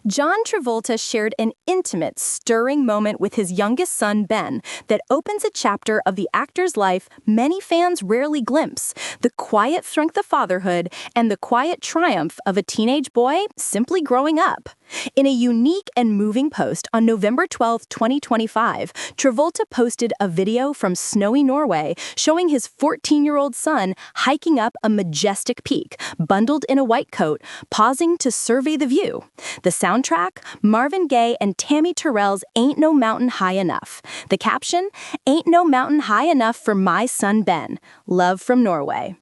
John Travolta shared an intimate, stirring moment with his youngest son, Ben, that opens a chapter of the actor's life many fans rarely glimpse: the quiet strength of fatherhood and the quiet triumph of a teenage boy simply growing up. In a unique and moving post on November 12, 2025, Travolta posted a video from snowy Norway showing his 14-year-old son hiking up a majestic peak, bundled in a white coat, pausing to survey the view. The soundtrack, Marvin Gaye and Tammy Terrell's Ain't No Mountain High Enough. The caption, Ain't No Mountain High Enough for My Son Ben. Love from Norway.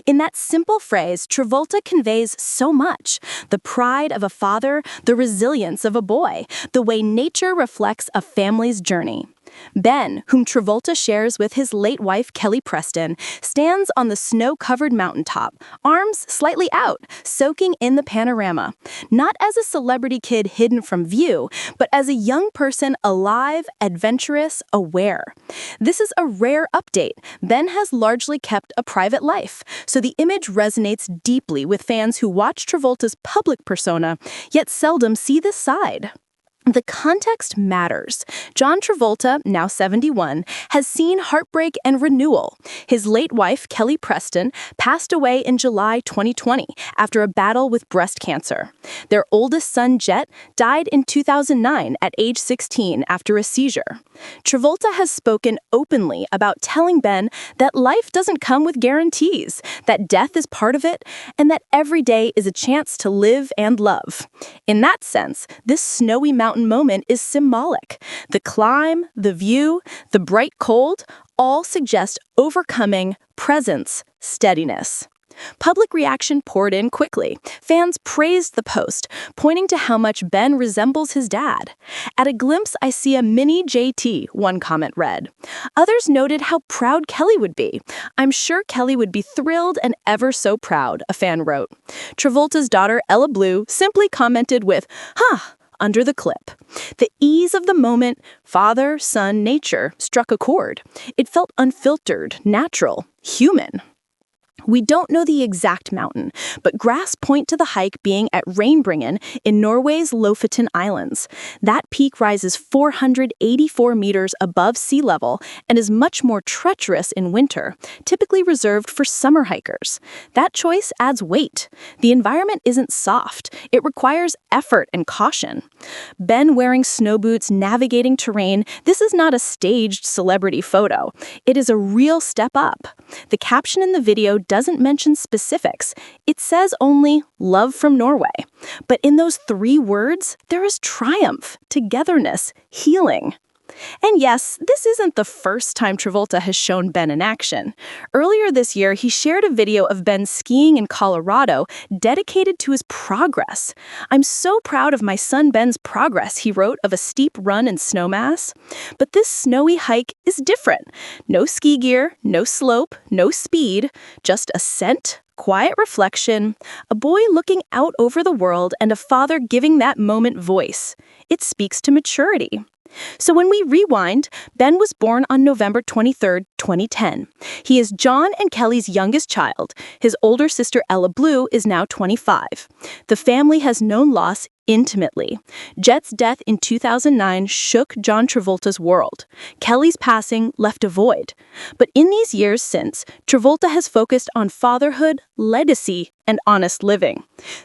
In that simple phrase, Travolta conveys so much: the pride of a father, the resilience of a boy, the way nature reflects a family's journey. Ben, whom Travolta shares with his late wife Kelly Preston, stands on the snow-covered mountaintop, arms slightly out, soaking in the panorama. Not as a celebrity kid hidden from view, but as a young person alive, adventurous, aware. This is a rare update. Ben has largely kept a private life, so the image resonates deeply with fans who watch Travolta's public persona, yet seldom see this side. The context matters. John Travolta, now 71, has seen heartbreak and renewal. His late wife, Kelly Preston, passed away in July 2020 after a battle with breast cancer. Their oldest son, Jet, died in 2009 at age 16 after a seizure. Travolta has spoken openly about telling Ben that life doesn't come with guarantees, that death is part of it, and that every day is a chance to live and love. In that sense, this snowy mountain moment is symbolic. The climb, the view, the bright cold all suggest overcoming, presence, steadiness. Public reaction poured in quickly. Fans praised the post, pointing to how much Ben resembles his dad. At a glimpse, I see a mini JT, one comment read. Others noted how proud Kelly would be. I'm sure Kelly would be thrilled and ever so proud, a fan wrote. Travolta's daughter, Ella Blue, simply commented with, under the clip. The ease of the moment, father, son, nature, struck a chord. It felt unfiltered, natural, human. We don't know the exact mountain, but graphs point to the hike being at Reinbringen in Norway's Lofoten Islands. That peak rises 484 meters above sea level and is much more treacherous in winter, typically reserved for summer hikers. That choice adds weight. The environment isn't soft. It requires effort and caution. Ben wearing snow boots navigating terrain, this is not a staged celebrity photo. It is a real step up. The caption in the video doesn't mention specifics. It says only love from Norway. But in those 3 words, there is triumph, togetherness, healing. And yes, this isn't the first time Travolta has shown Ben in action. Earlier this year, he shared a video of Ben skiing in Colorado dedicated to his progress. I'm so proud of my son Ben's progress, he wrote of a steep run in Snowmass. But this snowy hike is different. No ski gear, no slope, no speed, just ascent, quiet reflection, a boy looking out over the world, and a father giving that moment voice. It speaks to maturity. So when we rewind, Ben was born on November 23, 2010. He is John and Kelly's youngest child. His older sister Ella Blue is now 25. The family has known loss intimately. Jet's death in 2009 shook John Travolta's world. Kelly's passing left a void. But in these years since, Travolta has focused on fatherhood, legacy, and honest living.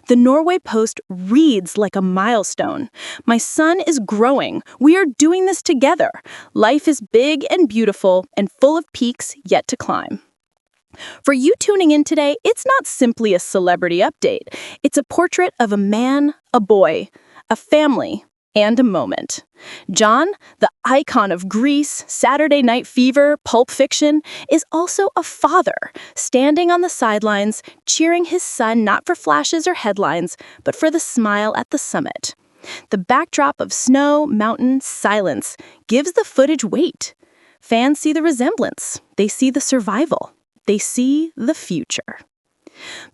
The Norway Post reads like a milestone. My son is growing. We are doing this together. Life is big and beautiful and full of peaks yet to climb. For you tuning in today, it's not simply a celebrity update. It's a portrait of a man, a boy, a family, and a moment. John, the icon of Grease, Saturday Night Fever, Pulp Fiction, is also a father, standing on the sidelines, cheering his son not for flashes or headlines, but for the smile at the summit. The backdrop of snow, mountain, silence gives the footage weight. Fans see the resemblance. They see the survival. They see the future.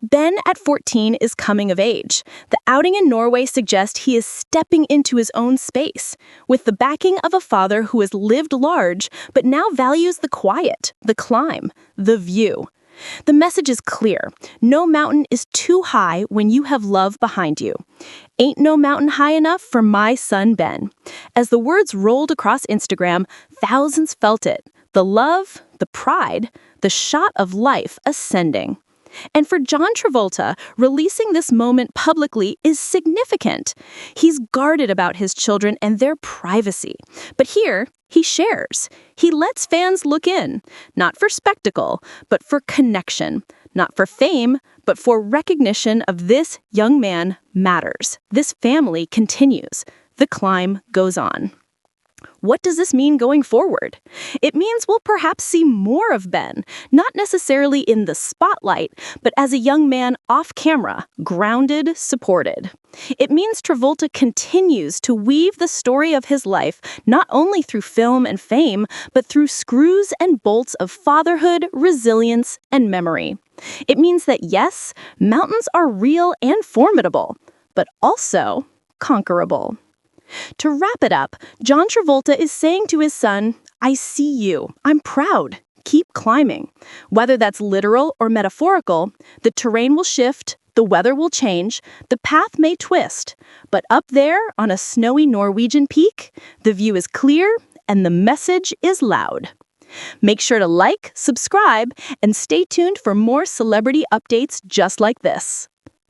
Ben, at 14, is coming of age. The outing in Norway suggests he is stepping into his own space, with the backing of a father who has lived large, but now values the quiet, the climb, the view. The message is clear. No mountain is too high when you have love behind you. Ain't no mountain high enough for my son Ben. As the words rolled across Instagram, thousands felt it. The love, the pride, the shot of life ascending. And for John Travolta, releasing this moment publicly is significant. He's guarded about his children and their privacy. But here, he shares. He lets fans look in, not for spectacle, but for connection. Not for fame, but for recognition of this young man matters. This family continues. The climb goes on. What does this mean going forward? It means we'll perhaps see more of Ben, not necessarily in the spotlight, but as a young man off camera, grounded, supported. It means Travolta continues to weave the story of his life not only through film and fame, but through screws and bolts of fatherhood, resilience, and memory. It means that yes, mountains are real and formidable, but also conquerable. To wrap it up, John Travolta is saying to his son, I see you. I'm proud. Keep climbing. Whether that's literal or metaphorical, the terrain will shift, the weather will change, the path may twist. But up there on a snowy Norwegian peak, the view is clear and the message is loud. Make sure to like, subscribe, and stay tuned for more celebrity updates just like this.